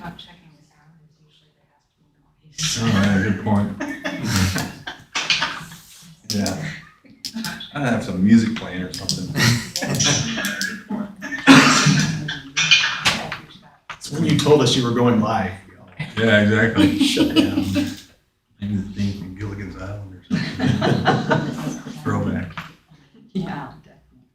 about checking the sound is usually there has to be noise. Oh, yeah, good point. Yeah. I'd have some music playing or something. It's when you told us you were going live. Yeah, exactly. Shut down. Maybe the theme from Gilligan's Island or something. Throwback. Yeah, definitely.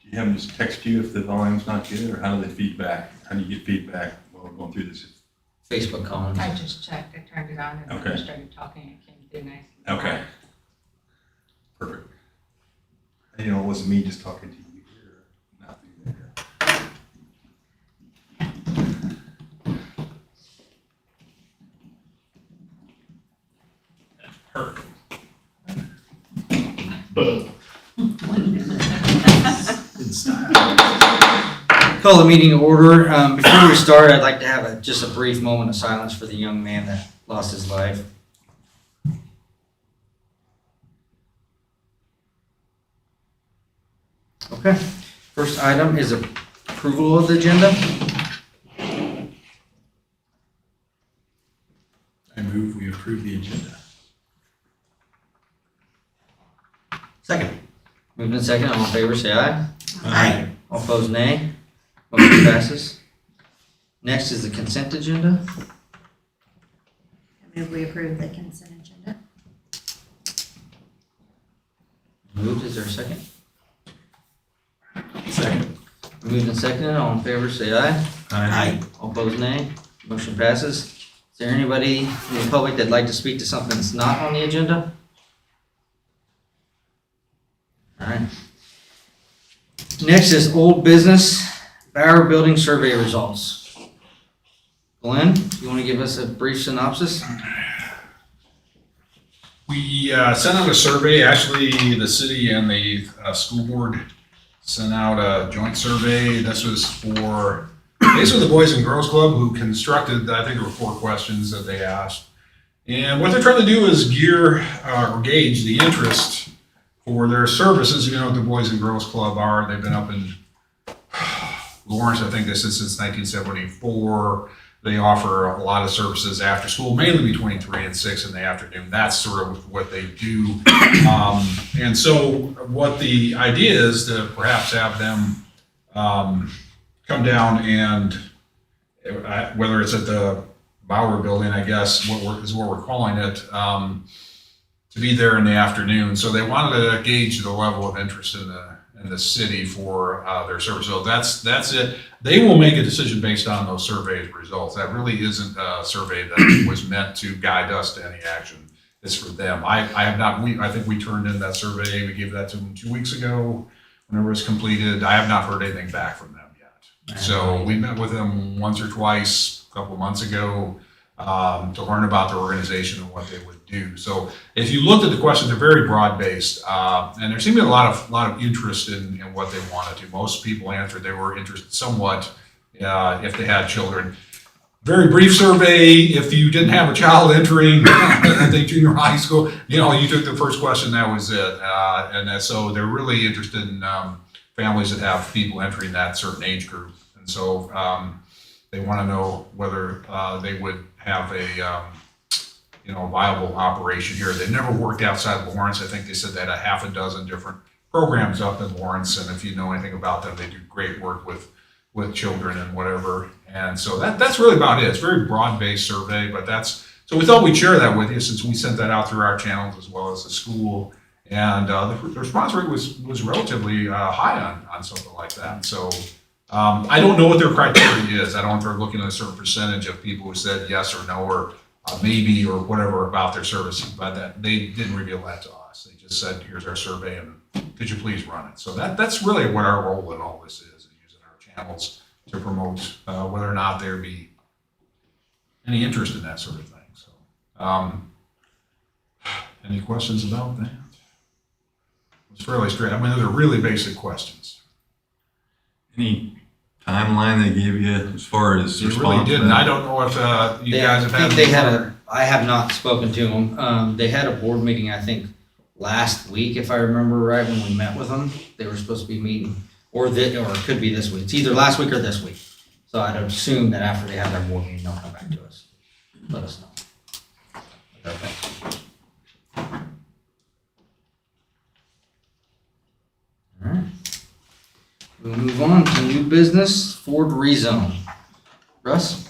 Do you have them just text you if the volume's not good, or how do they feedback? How do you get feedback while we're going through this? Facebook comments. I just checked, I turned it on and then I Okay. started talking, it came through nice. Okay. Perfect. And, you know, it wasn't me just talking to you here, not through there. Perfect. Good style. Call the meeting to order. Before we start, I'd like to have just a brief moment of silence for the young man that lost his life. Okay, first item is approval of the agenda. I move we approve the agenda. Second. Moved in second, all in favor say aye. Aye. All opposed nay. Motion passes. Next is the consent agenda. I move we approve the consent agenda. Moved, is there a second? Second. Moved and seconded, all in favor say aye. Aye. All opposed nay. Motion passes. Is there anybody in the public that'd like to speak to something that's not on the agenda? All right. Next is old business, Bower Building Survey results. Glenn, you want to give us a brief synopsis? We sent out a survey. Actually, the city and the school board sent out a joint survey. This was for basically the Boys and Girls Club, who constructed, I think there were 4 questions that they asked. And what they're trying to do is gear or gauge the interest for their services. You know what the Boys and Girls Club are. They've been up in Lawrence, I think this is since 1974. They offer a lot of services after school, mainly between 3 and 6 in the afternoon. That's sort of what they do. And so what the idea is to perhaps have them come down and, whether it's at the Bower Building, I guess, is what we're calling it, to be there in the afternoon. So they wanted to gauge the level of interest in the city for their service. So that's it. They will make a decision based on those survey results. That really isn't a survey that was meant to guide us to any action. It's for them. I have not. I think we turned in that survey. We gave that to them 2 weeks ago. Whenever it's completed, I have not heard anything back from them yet. So we met with them once or twice a couple of months ago to learn about their organization and what they would do. So if you looked at the questions, they're very broad based, and there seemed to be a lot of interest in what they wanted to. Most people answered they were interested somewhat if they had children. Very brief survey. If you didn't have a child entering, I think junior high school, you took the first question, that was it. So they're really interested in families that have people entering that certain age group. And so they want to know whether they would have a viable operation here. They've never worked outside of Lawrence. I think they said they had a half a dozen different programs up in Lawrence, and if you know anything about them, they do great work with children and whatever. And so that's really about it. It's a very broad-based survey, but so we thought we'd share that with you since we sent that out through our channels as well as the school. And the response rate was relatively high on something like that. So I don't know what their criteria is. I don't know if they're looking at a certain percentage of people who said yes or no or maybe or whatever about their services, but they didn't reveal that to us. They just said, here's our survey and could you please run it? So that's really what our role in all this is using our channels to promote whether or not there be any interest in that sort of thing. So any questions about that? It's fairly straight. I mean, those are really basic questions. Any timeline they gave you as far as You really response? didn't. I don't know if you guys have I had. think they had I have not spoken to them. They had a board meeting, I think, last week, if I remember right, when we met with them. They were supposed to be meeting, or it could be this week. It's either last week or this week. So I'd assume that after they have their board meeting, they'll come back to us. Let us know. Okay. All right. We'll move on to new business, Ford rezone. Russ?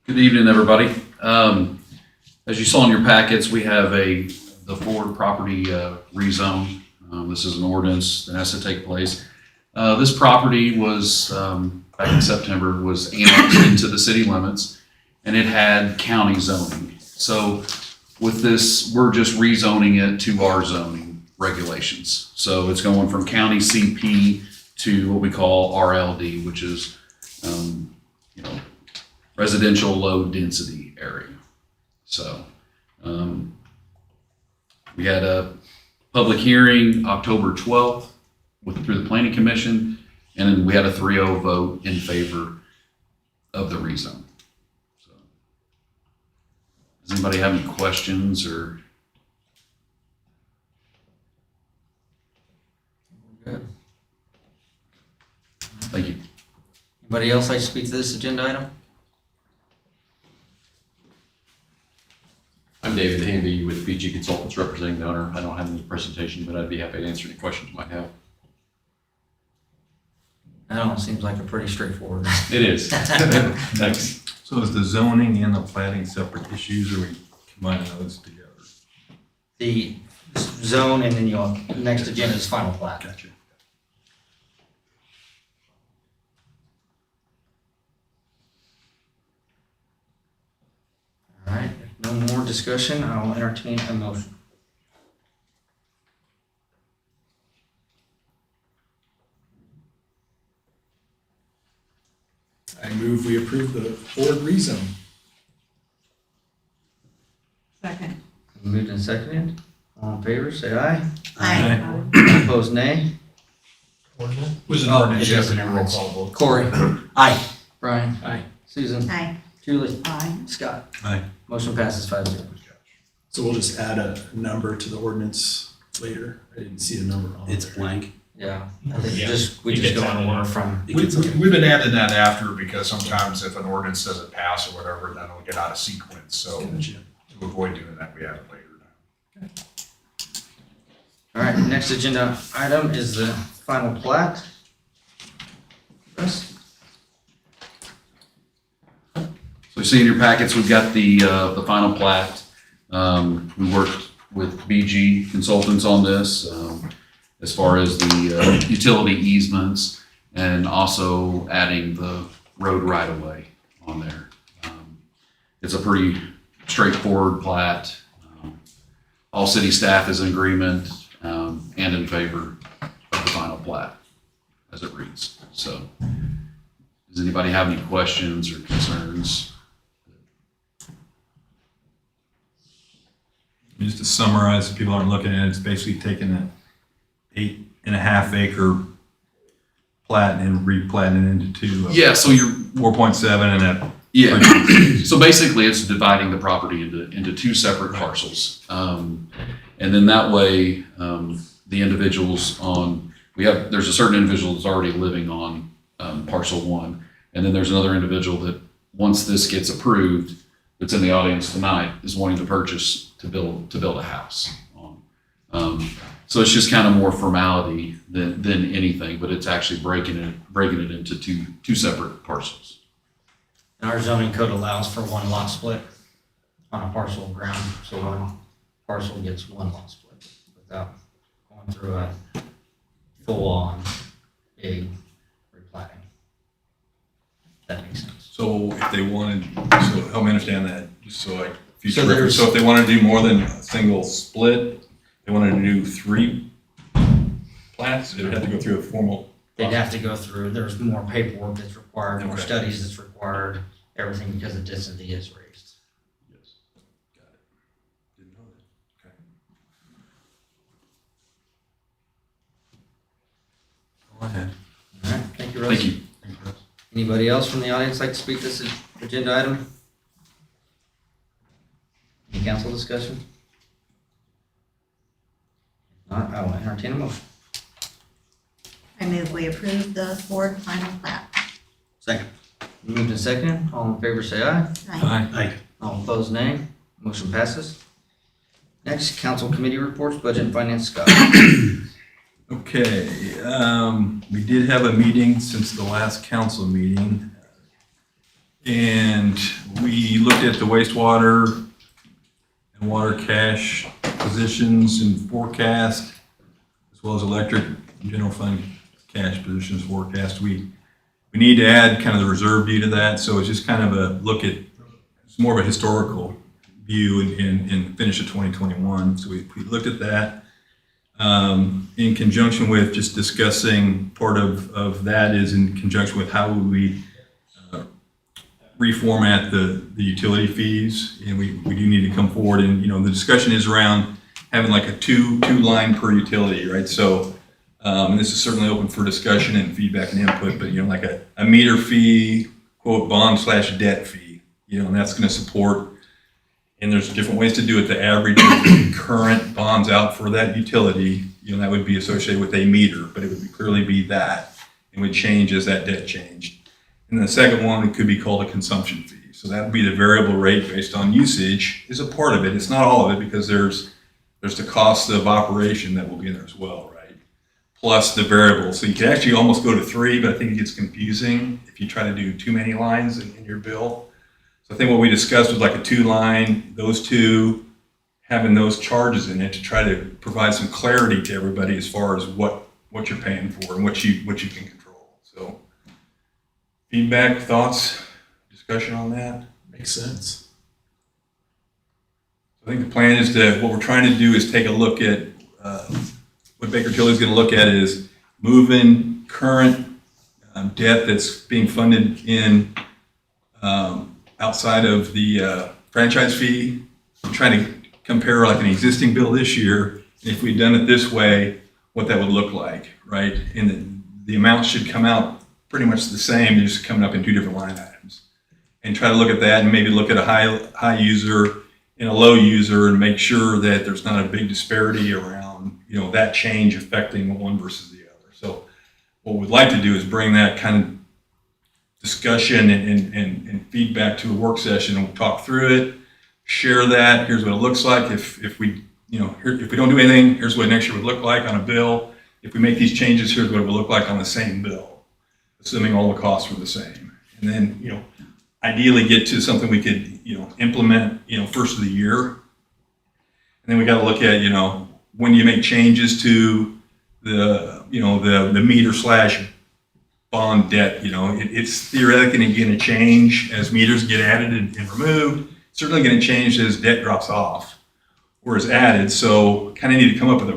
Good evening, everybody. As you saw in your packets, we have the Ford property rezone. This is an ordinance that has to take place. This property was, back in September, was annexed into the city limits, and it had county zoning. So with this, we're just rezoning it to our zoning regulations. So it's going from county CP to what we call RLD, which is, residential low density area. So, we had a public hearing October 12th through the Planning Commission, and then we had a 3-0 vote in favor of the rezone. So, does anybody have any questions or? Good. Thank you. Anybody else like to speak to this agenda item? I'm David Hanby with BG Consultants representing the owner. I don't have any presentation, but I'd be happy to answer any questions you might have. That seems like a pretty straightforward. It is. Thanks. So is the zoning and the planning separate issues, or are we combining those together? The zone, and then the next agenda is final plat. Gotcha. All right, if no more discussion, I will entertain a motion. I move we approve the Ford rezone. Second. Moved and seconded. All in favor, say aye. Aye. All opposed, nay. Was an Oh, ordinance, it you is have to an do roll ordinance. call vote. Corey. Aye. Brian. Aye. Susan. Aye. Julie. Aye. Scott. Aye. Motion passes 5-0. So we'll just add a number to the ordinance later. I didn't see a number on It's there. blank. Yeah, I think Yeah. we just go in order from. We've been adding that after because sometimes if an ordinance doesn't pass or whatever, then it'll get out of sequence. So Gotcha. to avoid doing that, we add it later. All right, next agenda item is the final plat. Russ? So you see in your packets, we've got the final plat. We worked with BG Consultants on this, as far as the utility easements and also adding the road right-of-way on there. It's a pretty straightforward plat. All city staff is in agreement and in favor of the final plat as it reads. So, does anybody have any questions or concerns? Just to summarize, if people aren't looking at it, it's basically taking an 8.5 acre plat and replatting it into two. Yeah, so you're 4.7 and that. Yeah, so basically it's dividing the property into two separate parcels. And then that way, the individuals there's a certain individual that's already living on parcel one. And then there's another individual that, once this gets approved, that's in the audience tonight, is wanting to purchase to build a house on. So it's just kind of more formality than anything, but it's actually breaking it into two separate parcels. And our zoning code allows for one lot split on a parcel of ground, so one parcel gets one lot split without going through a full-on big replatting. That makes sense. So if they wanted, so help me understand that, just so like future So reference. there's- So if they want to do more than a single split, they wanted to do 3 plats, it would have to go through a formal. They'd have to go through, there's more paperwork that's required, more Okay. studies that's required, everything because the density is raised. Yes. Got it. Didn't know that. Okay. I had. All right, thank you, Russ. Thank you. Anybody else from the audience like to speak to this agenda item? Any council discussion? If not, I will entertain a motion. I move we approve the board final plat. Second. Moved and seconded. All in favor, say aye. Aye. Aye. All opposed, nay. Motion passes. Next, council committee reports, budget and finance, Scott. Okay, we did have a meeting since the last council meeting. And we looked at the wastewater and water cash positions and forecast, as well as electric and general fund cash positions forecast. We need to add kind of the reserve view to that, so it's just kind of a look at, it's more of a historical view and finish of 2021. So we looked at that. In conjunction with just discussing part of that is in conjunction with how would we reformat the utility fees, and we do need to come forward, and the discussion is around having like a two line per utility, right? So and this is certainly open for discussion and feedback and input, but like a meter fee, quote, bond/debt fee, and that's going to support, and there's different ways to do it, the average of the current bonds out for that utility, that would be associated with a meter, but it would clearly be that, and would change as that debt changed. And the second one, it could be called a consumption fee. So that would be the variable rate based on usage is a part of it. It's not all of it, because there's the cost of operation that will be in there as well, right? Plus the variable. So you can actually almost go to 3, but I think it gets confusing if you try to do too many lines in your bill. So I think what we discussed was like a 2-line, those two, having those charges in it to try to provide some clarity to everybody as far as what you're paying for and what you can control. So feedback, thoughts, discussion on that? Makes sense. I think the plan is what we're trying to do is take a look at, what Baker Tilly is going to look at is moving current debt that's being funded in outside of the franchise fee, trying to compare like an existing bill this year, and if we'd done it this way, what that would look like, right? And the amount should come out pretty much the same, they're just coming up in 2 different line items. And try to look at that and maybe look at a high user and a low user and make sure that there's not a big disparity around, that change affecting one versus the other. So what we'd like to do is bring that kind of discussion and feedback to a work session, and we'll talk through it, share that. Here's what it looks like. If we don't do anything, here's what next year would look like on a bill. If we make these changes, here's what it would look like on the same bill, assuming all the costs were the same. And then, ideally get to something we could, implement, first of the year. And then we got to look at, when you make changes to the meter/bond debt, it's theoretically going to change as meters get added and removed. It's certainly going to change as debt drops off or is added. So kind of need to come up with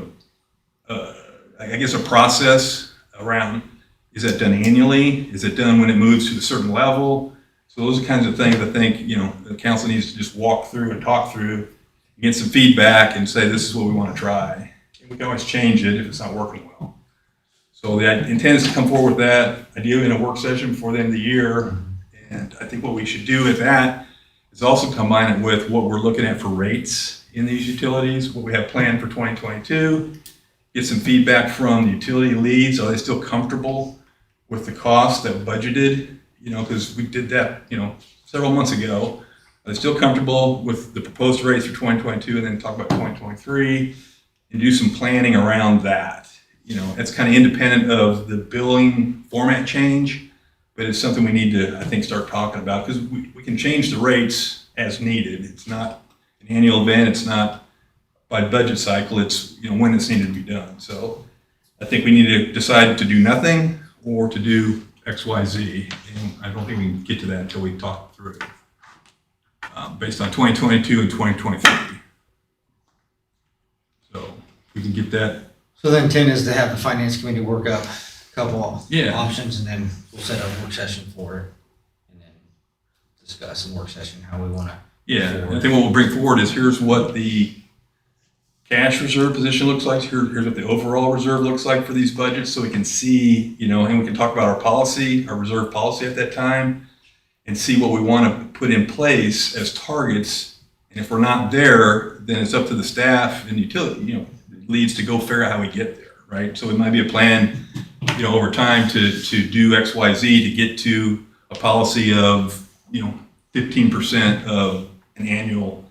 a process around, is that done annually? Is it done when it moves to a certain level? So those are kinds of things I think, the council needs to just walk through and talk through, get some feedback and say, this is what we want to try. And we can always change it if it's not working well. So the intent is to come forward with that, ideally in a work session before the end of the year. And I think what we should do with that is also combine it with what we're looking at for rates in these utilities, what we have planned for 2022, get some feedback from the utility leads. Are they still comfortable with the cost that budgeted? Because we did that, several months ago. Are they still comfortable with the proposed rates for 2022, and then talk about 2023 and do some planning around that? It's kind of independent of the billing format change, but it's something we need to, I think, start talking about, because we can change the rates as needed. It's not an annual event. It's not by budget cycle. It's, when it's needed to be done. So I think we need to decide to do nothing or to do X, Y, Z. And I don't think we can get to that until we talk through it based on 2022 and 2023. So we can get that. So the intent is to have the finance committee work up a couple options, and then we'll set a work session for it, and then discuss in work session how we want to. Yeah, I think what we'll bring forward is here's what the cash reserve position looks like. Here's what the overall reserve looks like for these budgets, so we can see, and we can talk about our policy, our reserve policy at that time, and see what we want to put in place as targets. And if we're not there, then it's up to the staff and utility, leads to go figure out how we get there, right? So it might be a plan, over time to do X, Y, Z to get to a policy of, 15% of an annual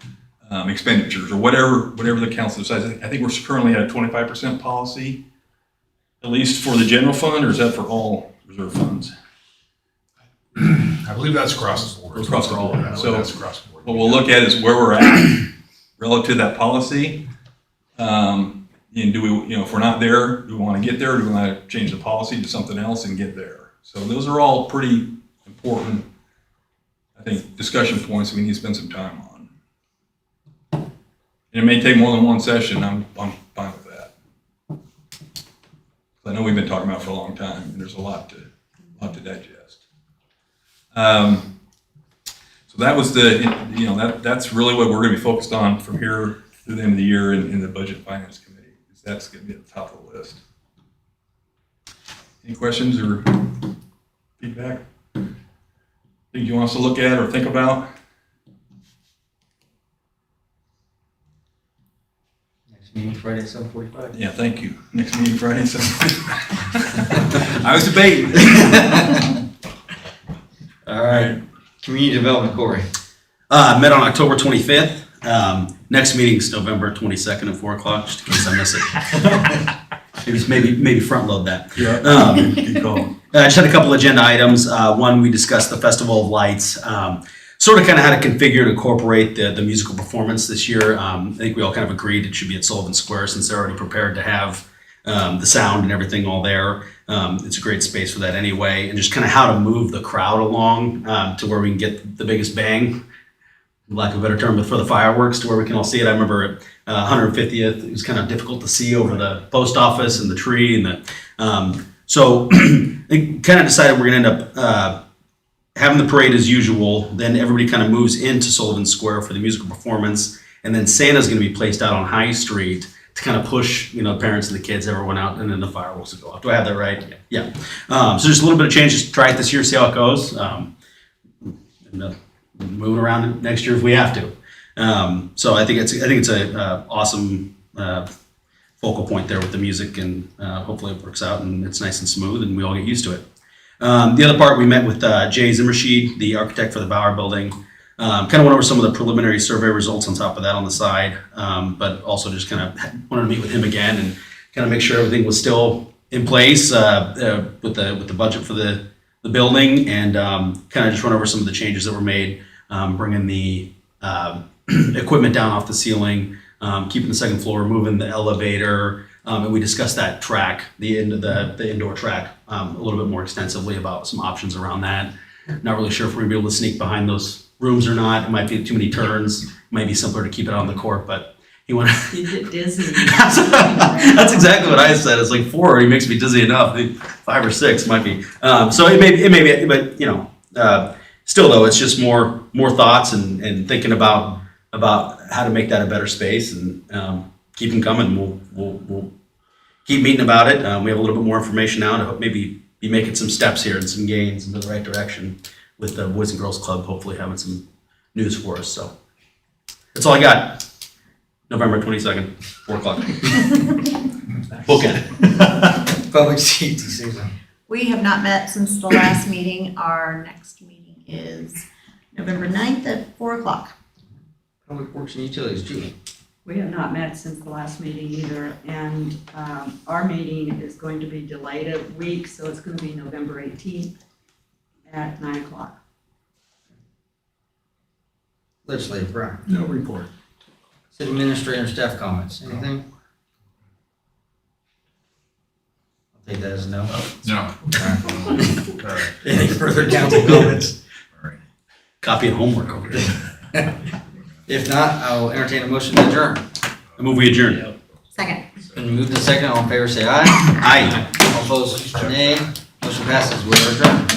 expenditures or whatever the council decides. I think we're currently at a 25% policy, at least for the general fund, or is that for all reserve funds? I believe that's across the board. Across the board. I believe So that's across the board. what we'll look at is where we're at relative to that policy. And do we, if we're not there, do we want to get there, or do we want to change the policy to something else and get there? So those are all pretty important, I think, discussion points we need to spend some time on. And it may take more than one session. I'm fine with that. I know we've been talking about it for a long time, and there's a lot to digest. So that was that's really what we're going to be focused on from here through the end of the year in the Budget Finance Committee. That's going to be at the top of the list. Any questions or feedback? Things you want us to look at or think about? Next meeting Friday at 7:45. Yeah, thank you. Next meeting Friday, so. I was debating. All right. Community Development, Corey. Met on October 25th. Next meeting's November 22nd at 4 o'clock, just in case I miss it. Maybe front load that. Yeah. Keep going. I just had a couple agenda items. One, we discussed the Festival of Lights. Sort of kind of how to configure and incorporate the musical performance this year. I think we all kind of agreed it should be at Sullivan Square since they're already prepared to have the sound and everything all there. It's a great space for that anyway. And just kind of how to move the crowd along to where we can get the biggest bang, for lack of a better term, but for the fireworks to where we can all see it. I remember at 150th, it was kind of difficult to see over the post office and the tree and so they kind of decided we're gonna end up having the parade as usual. Then everybody kind of moves into Sullivan Square for the musical performance, and then Santa's gonna be placed out on High Street to kind of push, parents and the kids, everyone out, and then the fireworks will go off. Do I have that right? Yeah. So just a little bit of change. Just try it this year, see how it goes. Moving around next year if we have to. So I think it's a awesome focal point there with the music, and hopefully it works out and it's nice and smooth and we all get used to it. The other part, we met with Jay Zimmershed, the architect for the Bauer Building. Kind of went over some of the preliminary survey results on top of that on the side, but also just kind of wanted to meet with him again and kind of make sure everything was still in place with the budget for the building, and kind of just run over some of the changes that were made, bringing the equipment down off the ceiling, keeping the second floor, moving the elevator, and we discussed that track, the indoor track, a little bit more extensively about some options around that. Not really sure if we're gonna be able to sneak behind those rooms or not. It might be too many turns. It might be simpler to keep it on the court, but you want to. You get dizzy. That's exactly what I said. It's like 4 already makes me dizzy enough. 5 or 6 might be. So it may be, but still though, it's just more thoughts and thinking about how to make that a better space, and keep them coming. We'll keep meeting about it. We have a little bit more information now to maybe be making some steps here and some gains into the right direction with the Boys and Girls Club, hopefully having some news for us. So that's all I got. November 22nd, 4 o'clock. Book it. Public safety, Susan. We have not met since the last meeting. Our next meeting is November 9th at 4 o'clock. Public Works and Utilities, Julie. We have not met since the last meeting either, and our meeting is going to be delayed a week, so it's going to be November 18th at 9 o'clock. Legislative Brown. No report. City Administrator and staff comments. Anything? I'll take that as a no. No. All All right. Any further council comments? Copy of homework over here. If not, I will entertain a motion to adjourn. I move we adjourn. Second. Been moved to second. All in favor, say aye. Aye. All opposed, nay. Motion passes. We are adjourned.